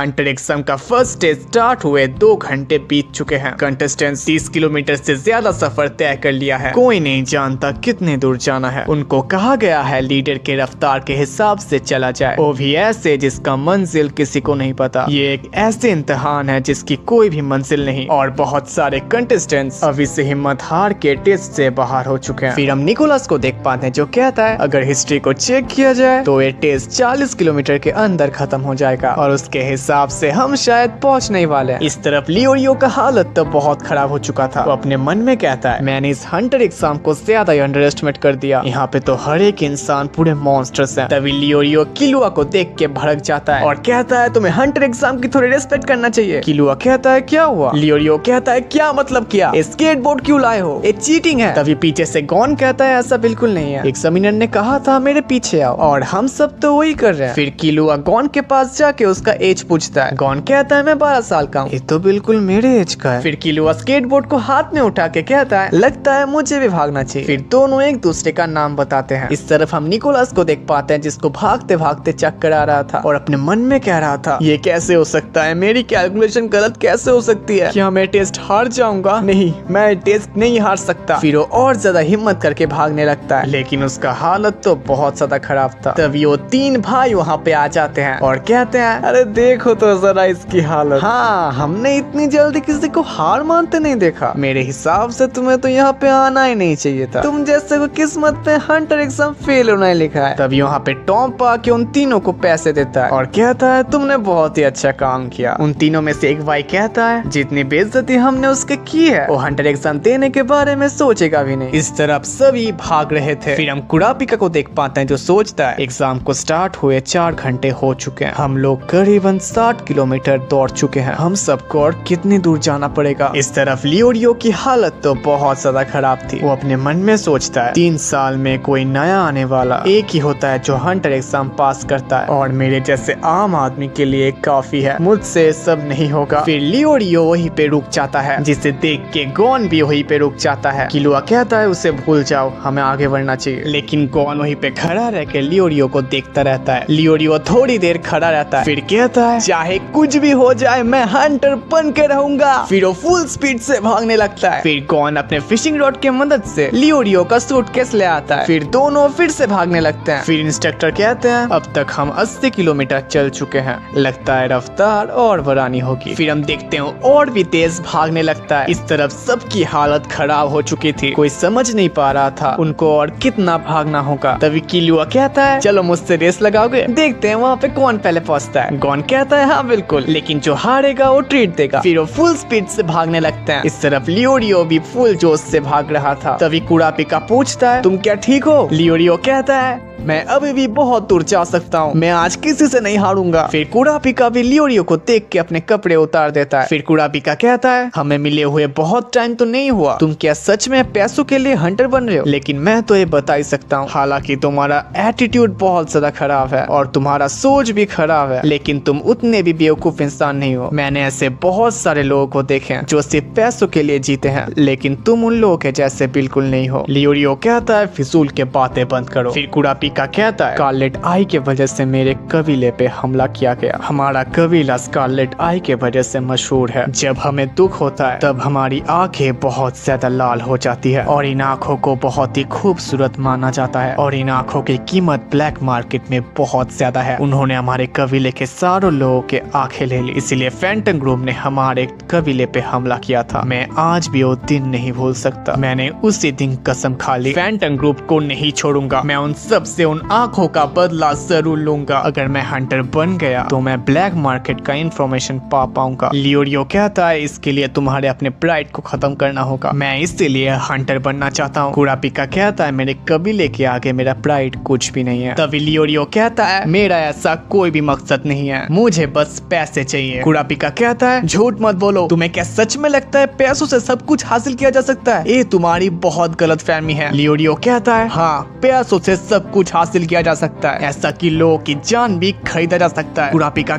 Hunter एक्सम का first stage start हुए 2 घंटे बीत चुके हैं। कंटेस्टेंट्स 30 किलोमीटर से ज्यादा सफर तय कर लिया है। कोई नहीं जानता कितने दूर जाना है। उनको कहा गया है लीडर के रफ्तार के हिसाब से चला जाए, वो भी ऐसे जिसका मंजिल किसी को नहीं पता। ये एक ऐसे इम्तिहान है जिसकी कोई भी मंजिल नहीं और बहुत सारे कंटेस्टेंट्स अभी से हिम्मत हार के टेस्ट से बाहर हो चुके हैं। फिर हम निकोलस को देख पाते हैं जो कहता है अगर हिस्ट्री को चेक किया जाए तो ये टेस्ट 40 किलोमीटर के अंदर खत्म हो जाएगा और उसके हिसाब से हम शायद पहुंच नहीं वाले। इस तरफ लियोरियो का हालत तो बहुत खराब हो चुका था। वो अपने मन में कहता है मैंने इस हंटर एग्जाम को ज्यादा अंडर एस्टिमेट कर दिया, यहाँ पे तो हर एक इंसान पूरे मॉन्स्टर्स हैं। तभी लियोरियो किलुआ को देख के भड़क जाता है और कहता है तुम्हें हंटर एग्जाम की थोड़ी रिस्पेक्ट करना चाहिए। किलुआ कहता है क्या हुआ? लियोरियो कहता है क्या मतलब क्या? स्केटबोर्ड क्यों लाए हो? ये चीटिंग है। तभी पीछे से गॉन कहता है ऐसा बिल्कुल नहीं है, एग्जामिनर ने कहा था मेरे पीछे आओ और हम सब तो वही कर रहे हैं। फिर किलुआ गॉन के पास जाके उसका एज पूछता है। गॉन कहता है मैं 12 साल का हूँ। ये तो बिल्कुल मेरे एज का है। फिर किलुआ स्केटबोर्ड को हाथ में उठा के कहता है लगता है मुझे भी भागना चाहिए। फिर दोनों एक दूसरे का नाम बताते हैं। इस तरफ हम निकोलस को देख पाते हैं जिसको भागते भागते चक्कर आ रहा था और अपने मन में कह रहा था ये कैसे हो सकता है, मेरी कैलकुलेशन गलत कैसे हो सकती है, क्या मैं टेस्ट हार जाऊंगा? नहीं, मैं टेस्ट नहीं हार सकता। फिर वो और ज्यादा हिम्मत करके भागने लगता है लेकिन उसका हालत तो बहुत ज्यादा खराब था। तभी वो 3 भाई वहाँ पे आ जाते हैं और कहते हैं अरे देखो तो जरा इसकी हालत। हाँ, हमने इतनी जल्दी किसी को हार मानते नहीं देखा। मेरे हिसाब से तुम्हें तो यहाँ पे आना ही नहीं चाहिए था। तुम जैसे को किस्मत में हंटर एग्जाम फेल होना लिखा है। तभी वहाँ पे टॉम आके उन तीनों को पैसे देता है और कहता है तुमने बहुत ही अच्छा काम किया। उन तीनों में से एक भाई कहता है जितनी बेइज्जती हमने उसके की है वो हंटर एग्जाम देने के बारे में सोचेगा भी नहीं। इस तरफ सभी भाग रहे थे। फिर हम कुरापिका को देख पाते हैं जो सोचता है एग्जाम को स्टार्ट हुए 4 घंटे हो चुके हैं, हम लोग करीबन 60 किलोमीटर दौड़ चुके हैं, हम सबको और कितनी दूर जाना पड़ेगा। इस तरफ लियोरियो की हालत तो बहुत ज्यादा खराब थी। वो अपने मन में सोचता है 3 साल में कोई नया आने वाला एक ही होता है जो हंटर एग्जाम पास करता है और मेरे जैसे आम आदमी के लिए काफी है, मुझसे सब नहीं होगा। फिर लियोरियो वहीं पे रुक जाता है जिसे देख के गॉन भी वहीं पे रुक जाता है। किलुआ कहता है उसे भूल जाओ, हमें आगे बढ़ना चाहिए। लेकिन गॉन वहीं पे खड़ा रह के लियोरियो को देखता रहता है। लियोरियो थोड़ी देर खड़ा रहता है फिर कहता है चाहे कुछ भी हो जाए मैं हंटर बन के रहूंगा। फिर वो फुल स्पीड से भागने लगता है। फिर गॉन अपने फिशिंग रॉड की मदद से लियोरियो का सूटकेस ले आता है। फिर दोनों फिर से भागने लगते हैं। फिर इंस्ट्रक्टर कहते हैं अब तक हम 80 किलोमीटर चल चुके हैं, लगता है रफ्तार और बढ़ानी होगी। फिर हम देखते हैं और भी तेज भागने लगता है। इस तरफ सबकी हालत खराब हो चुकी थी, कोई समझ नहीं पा रहा था उनको और कितना भागना होगा। तभी किलुआ कहता है चलो मुझसे रेस लगाओगे, देखते हैं वहाँ पे कौन पहले पहुँचता है। गॉन कहता है हाँ बिल्कुल, लेकिन जो हारेगा वो ट्रीट देगा। फिर वो फुल स्पीड से भागने लगते हैं। इस तरफ लियोरियो भी फुल जोश से भाग रहा था। तभी कुरापिका पूछता है तुम क्या ठीक हो? लियोरियो कहता है मैं अभी भी बहुत दूर जा सकता हूँ, मैं आज किसी से नहीं हारूंगा। फिर कुरापिका भी लियोरियो को देख के अपने कपड़े उतार देता है। फिर कुरापिका कहता है हमें मिले हुए बहुत टाइम तो नहीं हुआ, तुम क्या सच में पैसों के लिए हंटर बन रहे हो? लेकिन मैं तो ये बता ही सकता हूँ, हालांकि तुम्हारा एटीट्यूड बहुत ज्यादा खराब है और तुम्हारा सोच भी खराब है, लेकिन तुम उतने भी बेवकूफ इंसान नहीं हो। मैंने ऐसे बहुत सारे लोगों को देखे हैं जो सिर्फ पैसों के लिए जीते हैं, लेकिन तुम उन लोगों के जैसे बिल्कुल नहीं हो। लियोरियो कहता है फिजूल के बातें बंद करो। फिर कुरापिका कहता है स्कारलेट आई के वजह से मेरे कबीले पे हमला किया गया, हमारा कबीला स्कारलेट आई के वजह से मशहूर है। जब हमें दुख होता है तब हमारी आंखें बहुत ज्यादा लाल हो जाती है और इन आंखों को बहुत ही खूबसूरत माना जाता है और इन आंखों की कीमत ब्लैक मार्केट में बहुत ज्यादा है। उन्होंने हमारे कबीले के सारों लोगों के आंखें ले ली, इसलिए फैंटम ग्रुप ने हमारे कबीले पे हमला किया था। मैं आज भी वो दिन नहीं भूल सकता। मैंने उसी दिन कसम खा ली फैंटम ग्रुप को नहीं छोड़ूंगा, मैं उन सब से उन आंखों का बदला जरूर लूंगा। अगर मैं हंटर बन गया तो मैं ब्लैक मार्केट का इंफॉर्मेशन पा पाऊंगा। लियोरियो कहता है इसके लिए तुम्हारे अपने प्राइड को खत्म करना होगा, मैं इसीलिए हंटर बनना चाहता हूँ। कुरापिका कहता है मेरे कबीले के आगे मेरा प्राइड कुछ भी नहीं है। तभी लियोरियो कहता है मेरा ऐसा कोई भी मकसद नहीं है, मुझे बस पैसे चाहिए। कुरापिका कहता है झूठ मत बोलो, तुम्हें क्या सच में लगता है पैसों से सब कुछ हासिल किया जा सकता है? ये तुम्हारी बहुत गलत फहमी है। लियोरियो कहता है हाँ, पैसों से सब कुछ हासिल किया जा सकता है, ऐसा कि लोगों की जान भी खरीदा जा सकता है। कुरापिका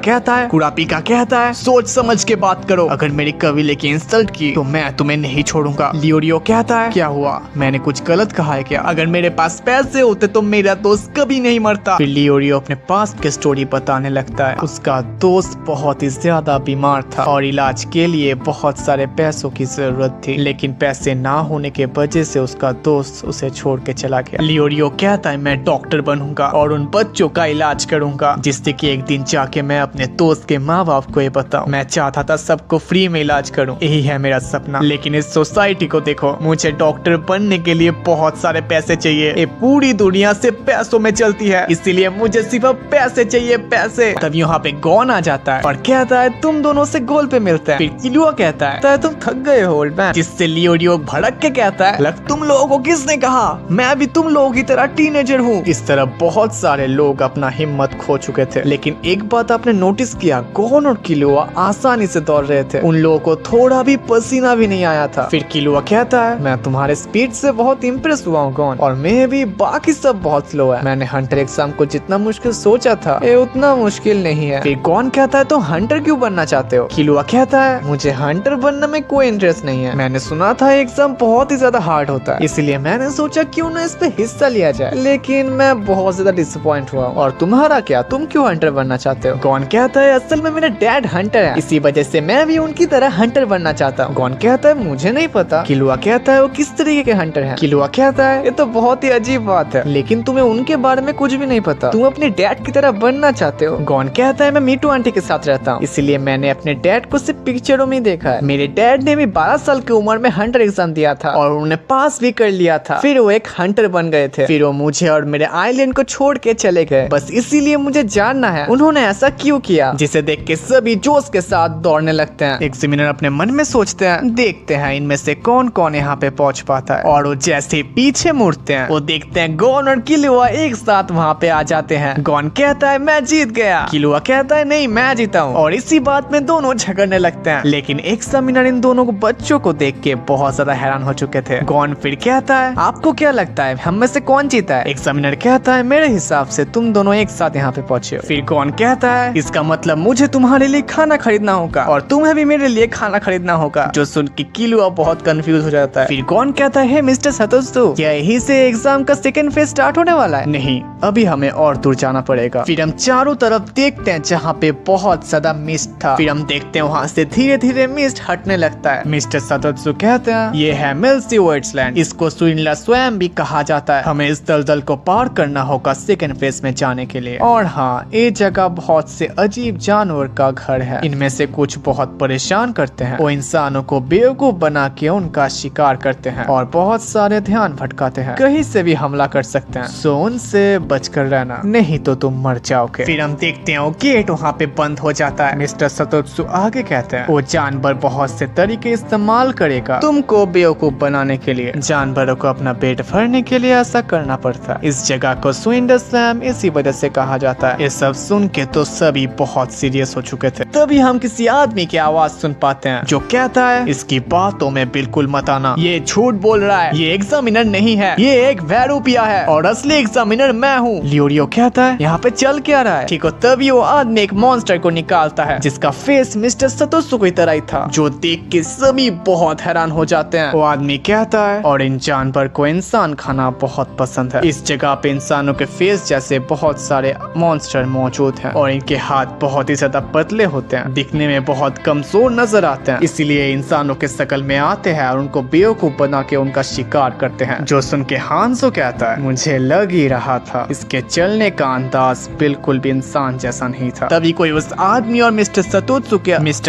कहता है सोच समझ के बात करो, अगर मेरे कबीले की इंसल्ट की तो मैं तुम्हें नहीं छोड़ूंगा। लियोरियो कहता है क्या हुआ, मैंने कुछ गलत कहा है क्या? अगर मेरे पास पैसे होते तो मेरा दोस्त कभी नहीं मरता। फिर लियोरियो अपने पास्ट की स्टोरी बताने लगता है। उसका दोस्त बहुत ही ज्यादा बीमार था और इलाज के लिए बहुत सारे पैसों की जरूरत थी, लेकिन पैसे ना होने के वजह से उसका दोस्त उसे छोड़ के चला गया। लियोरियो कहता है मैं डॉक्टर बनूंगा और उन बच्चों का इलाज करूंगा, जिससे कि एक दिन जाके मैं अपने दोस्त के माँ बाप को ये बताऊं। मैं चाहता था सबको फ्री में इलाज करूं, यही है मेरा सपना। लेकिन इस सोसाइटी को देखो, मुझे डॉक्टर बनने के लिए बहुत सारे पैसे चाहिए। ये पूरी दुनिया से पैसों में चलती है, इसीलिए मुझे सिर्फ पैसे चाहिए, पैसे। तब यहाँ पे गॉन आ जाता है और कहता है तुम दोनों से गोल पे मिलते हैं। फिर किलुआ कहता है तुम थक गए हो ओल्ड मैन, जिससे लियोरियो भड़क के कहता है लग तुम लोगों को किसने कहा, मैं भी तुम लोगों की तरह टीनेजर हूँ। इस तरह बहुत सारे लोग अपना हिम्मत खो चुके थे, लेकिन एक बात आपने नोटिस किया, गॉन और किलुआ आसानी से दौड़ रहे थे, उन लोगों को थोड़ा भी पसीना भी नहीं आया था। फिर किलुआ कहता है मैं तुम्हारे स्पीड से बहुत इम्प्रेस हुआ हूँ गॉन, और मैं भी, बाकी सब बहुत स्लो है। मैंने हंटर एग्जाम को जितना मुश्किल सोचा था ये उतना मुश्किल नहीं है। फिर गॉन कहता है तो हंटर क्यों बनना चाहते हो? किलुआ कहता है मुझे हंटर बनने में कोई इंटरेस्ट नहीं है, मैंने सुना था एग्जाम बहुत ही ज्यादा हार्ड होता है, इसलिए मैंने सोचा क्यों ना इस पे हिस्सा लिया जाए, लेकिन मैं बहुत ज्यादा डिसअपॉइंट हुआ। और तुम्हारा क्या, तुम क्यों हंटर बनना चाहते हो? गॉन कहता है असल में मेरे डैड हंटर है, इसी वजह से मैं भी उनकी तरह हंटर बनना चाहता हूँ। गॉन कहता है मुझे नहीं पता। किलुआ कहता है वो किस तरीके के हंटर है? किलुआ कहता है ये तो बहुत ही अजीब बात है, लेकिन तुम्हें उनके बारे में कुछ भी नहीं पता, तुम अपने डैड की तरह बनना चाहते हो। गॉन कहता है मैं मीटू आंटी के साथ रहता हूँ, इसलिए मैंने अपने डैड को सिर्फ पिक्चरों में देखा है। मेरे डैड ने भी 12 साल की उम्र में हंटर एग्जाम दिया था और उन्होंने पास भी कर लिया था, फिर वो एक हंटर बन गए थे, फिर वो मुझे और मेरे आइलैंड को छोड़ के चले गए। बस इसीलिए मुझे जानना है उन्होंने ऐसा क्यों किया, जिसे देख के सभी जोश के साथ दौड़ने लगते हैं। एग्जामिनर अपने मन में सोचते हैं देखते हैं इनमें से कौन कौन यहाँ पे पहुँच पाता है, और वो जैसे पीछे मुड़ते हैं वो देखते हैं गॉन और किलुआ एक साथ वहाँ पे आ जाते हैं। गॉन कहता है मैं जीत गया, किलुआ कहता है नहीं मैं जीता हूँ, और इसी बात में दोनों झगड़ने लगते हैं। लेकिन एग्जामिनर इन दोनों को बच्चों को देख के बहुत ज्यादा हैरान हो चुके थे। गॉन फिर कहता है आपको क्या लगता है हम में से कौन जीता है? एग्जामिनर कहता है मेरे हिसाब से तुम दोनों एक साथ यहाँ पे पहुँचे हो। फिर गॉन कहता है इसका मतलब मुझे तुम्हारे लिए खाना खरीदना होगा और तुम्हें भी मेरे लिए खाना खरीदना होगा, जो सुन के किलुआ बहुत कंफ्यूज हो जाता है। फिर गॉन कहता है मिस्टर सतोत्सु, क्या यही से एग्जाम का सेकंड फेज स्टार्ट होने वाला है? नहीं, अभी हमें और दूर जाना पड़ेगा। फिर हम चारों तरफ देखते हैं जहाँ पे बहुत ज्यादा मिस्ट था, फिर हम देखते हैं वहाँ से धीरे धीरे मिस्ट हटने लगता है। मिस्टर सतोत्सु कहते हैं ये है मिल्सी वेट्सलैंड, इसको सुइनला स्वयं भी कहा जाता है, हमें इस दलदल को पार करना होगा सेकंड फेज में जाने के लिए। और हाँ, ये जगह बहुत से अजीब जानवर का घर है, इनमें से कुछ बहुत परेशान करते हैं, वो इंसानों को बेवकूफ बना के उनका शिकार करते हैं और बहुत सारे ध्यान भटकाते हैं, कहीं से भी हमला कर सकते हैं, सो उनसे बचकर रहना, नहीं तो तुम मर जाओगे। फिर हम देखते हैं वो गेट वहाँ पे बंद हो जाता है। मिस्टर सतोत्सु आगे कहते हैं वो जानवर बहुत से तरीके इस्तेमाल करेगा तुमको बेवकूफ बनाने के लिए, जानवरों को अपना पेट भरने के लिए ऐसा करना पड़ता है। इस जगह को स्विंडरस्लैम इसी वजह से कहा जाता है। ये सब सुन के तो सभी बहुत सीरियस हो चुके थे। तभी हम किसी आदमी की आवाज सुन पाते हैं जो कहता है इसकी बातों में बिल्कुल मत आना, ये झूठ बोल रहा है, ये एग्जामिनर नहीं है, ये एक वैरूपिया है और असली एग्जामिनर मैं हूँ। लियोरियो कहता है यहाँ पे चल क्या रहा है? ठीक हो तभी वो आदमी एक मॉन्स्टर को निकालता है जिसका फेस मिस्टर सतोत्सु की तरह ही था, जो देख के सभी बहुत हैरान हो जाते हैं। वो आदमी कहता है और इन जानवर को इंसान खाना बहुत पसंद है, इस जगह पे इंसानों के फेस जैसे बहुत सारे मॉन्स्टर मौजूद हैं और इनके हाथ बहुत ही ज्यादा पतले होते हैं, दिखने में बहुत कमजोर नजर आते हैं, इसीलिए इंसानों के शकल में आते हैं और उनको बेवकूफ बना के उनका शिकार करते हैं। जो सुन के हांसो कहता है मुझे लग ही रहा था, इसके चलने का अंदाज बिल्कुल भी इंसान जैसा नहीं था। तभी कोई उस आदमी और मिस्टर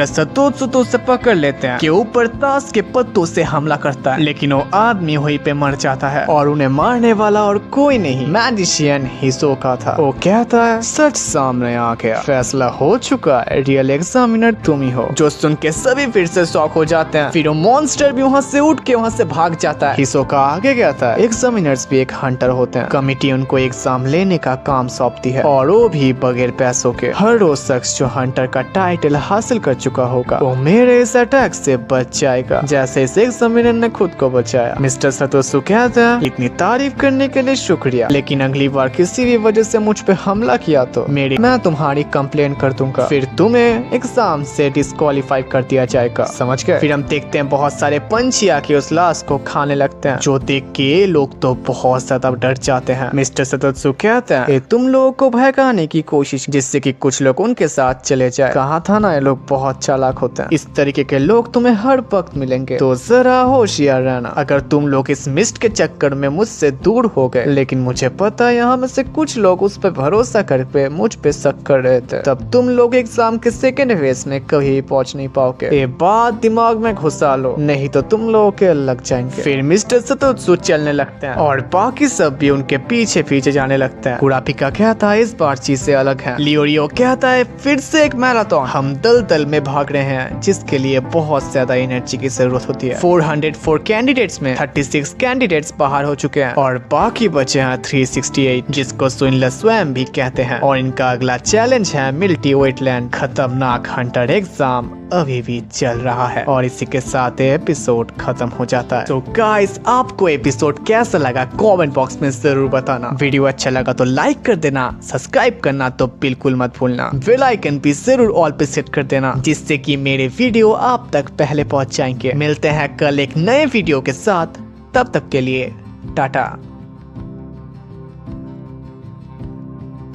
सतोत्सु तो उसे पकड़ लेते हैं कि ऊपर ताश के पत्तों से हमला करता है, लेकिन वो आदमी वहीं पे मर जाता है और उन्हें मारने वाला और कोई नहीं मैजिशियन हिसोका था। वो कहता है सच सामने आ गया, फैसला हो चुका है, रियल एग्जामिनर तुम ही हो। जो सुन के सभी फिर से शॉक हो जाते हैं। फिर वो मॉन्स्टर भी वहाँ से उठ के वहाँ से भाग जाता है। हिसोका आगे कहता है एग्जामिनर्स भी एक हंटर होते हैं, कमिटी उनको एग्जाम लेने का काम सौंपती है और वो भी बगैर पैसों के। हर वो शख्स जो हंटर का टाइटल हासिल कर चुका होगा वो मेरे इस अटैक से बच जाएगा, जैसे इस एग्जामिनर ने खुद को बचाया। मिस्टर सतोत्सु कहते हैं इतनी तारीफ करने के लिए शुक्रिया, लेकिन अगली बार किसी भी वजह से मुझ पे हमला किया तो मैं तुम्हारी कंप्लेन कर दूंगा, फिर तुम्हें एग्जाम से डिस्क्वालीफाई कर दिया जाएगा, समझ गए? फिर हम देखते हैं बहुत सारे पंछी आके उस लाश को खाने लगते हैं, जो देख के लोग तो बहुत ज्यादा डर जाते हैं। मिस्टर सतोत्सु कहते हैं तुम लोगों को भड़काने की कोशिश, जिससे कि कुछ लोग उनके साथ चले जाए। कहा था ना, ये लोग बहुत चालाक होते हैं। इस तरीके के लोग तुम्हें हर वक्त मिलेंगे, तो जरा होशियार रहना। अगर तुम लोग इस मिस्ट के चक्कर में मुझसे दूर हो गए, लेकिन मुझे पता है यहाँ में से कुछ लोग उस पर भरोसा करके मुझ पे शक कर रहे थे, तब तुम लोग एग्जाम के सेकेंड फेज में कभी पहुँच नहीं पाओगे। ये बात दिमाग में घुसा लो, नहीं तो तुम लोगों के लग जाएंगे। फिर मिस्टर सतोत्सु चलने लगते हैं और बाकी सब भी उनके पीछे पीछे जाने लगते हैं। कुरापिका कहता है इस बार चीजें अलग हैं। लियोरियो कहता है फिर से एक मैराथन, हम दलदल में भाग रहे हैं जिसके लिए बहुत ज्यादा एनर्जी की जरूरत होती है। 404 कैंडिडेट्स में 36 कैंडिडेट्स बाहर हो चुके हैं और बाकी बचे हैं 368, जिसको स्विनलर स्वयं भी कहते हैं। और इनका अगला चैलेंज है मिल्टी वेटलैंड। खतरनाक हंटर एग्जाम अभी भी चल रहा है और इसी के साथ एपिसोड खत्म हो जाता है। तो गाइस, आपको एपिसोड कैसा लगा कमेंट बॉक्स में जरूर बताना। वीडियो अच्छा लगा तो लाइक कर देना, सब्सक्राइब करना तो बिल्कुल मत भूलना। बेल आइकन भी जरूर ऑल पे सेट कर देना, जिससे कि मेरे वीडियो आप तक पहले पहुंच जाएंगे। मिलते हैं कल एक नए वीडियो के साथ, तब तक के लिए टाटा।